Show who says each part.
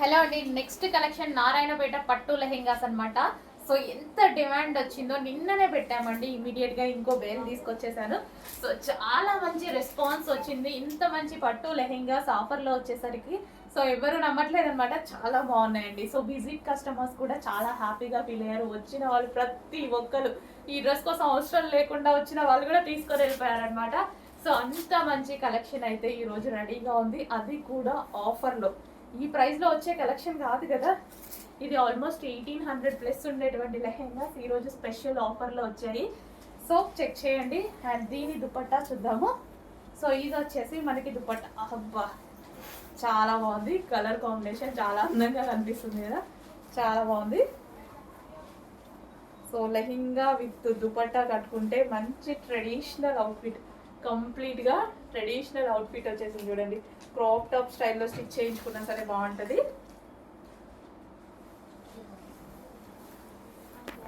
Speaker 1: Hello అండి, next collection Narayanpet పట్టు లెహెంగాస్ అన్నమాట. సో ఎంత డిమాండ్ వచ్చిందో నిన్ననే పెట్టామండి. ఇమీడియట్ గా ఇంకో బేల్ తీసుకొచ్చేసాను. సో చాలా మంచి రెస్పాన్స్ వచ్చింది. ఇంత మంచి పట్టు లెహెంగాస్ ఆఫర్ లో వచ్చేసరికి సో ఎవరు నమ్మట్లేదు అనమాట. చాలా బాగున్నాయండి. సో విజిట్ కస్టమర్స్ కూడా చాలా హ్యాపీగా ఫీల్ అయ్యారు. వచ్చిన వాళ్ళు ప్రతి ఒక్కరు ఈ డ్రెస్ కోసం అవసరం లేకుండా వచ్చిన వాళ్ళు కూడా తీసుకొని వెళ్ళిపోయారు అనమాట. సో అంత మంచి కలెక్షన్ అయితే ఈ రోజు రెడీగా ఉంది, అది కూడా ఆఫర్లో. ఈ ప్రైస్లో వచ్చే కలెక్షన్ కాదు కదా ఇది. ఆల్మోస్ట్ 1800 ప్లస్ ఉండేటువంటి లెహెంగాస్ ఈరోజు స్పెషల్ ఆఫర్లో వచ్చాయి. సో చెక్ చేయండి. అండ్ దీని దుపట్టా చూద్దాము. సో ఇది వచ్చేసి మనకి దుపట్టా, అబ్బా చాలా బాగుంది. కలర్ కాంబినేషన్ చాలా అందంగా కనిపిస్తుంది కదా, చాలా బాగుంది. సో లెహెంగా విత్ దుపట్టా కట్టుకుంటే మంచి ట్రెడిషనల్ అవుట్ఫిట్, కంప్లీట్గా ట్రెడిషనల్ అవుట్ఫిట్ వచ్చేసింది చూడండి. క్రాప్ టాప్ స్టైల్లో స్టిచ్ చేయించుకున్నా సరే బాగుంటుంది.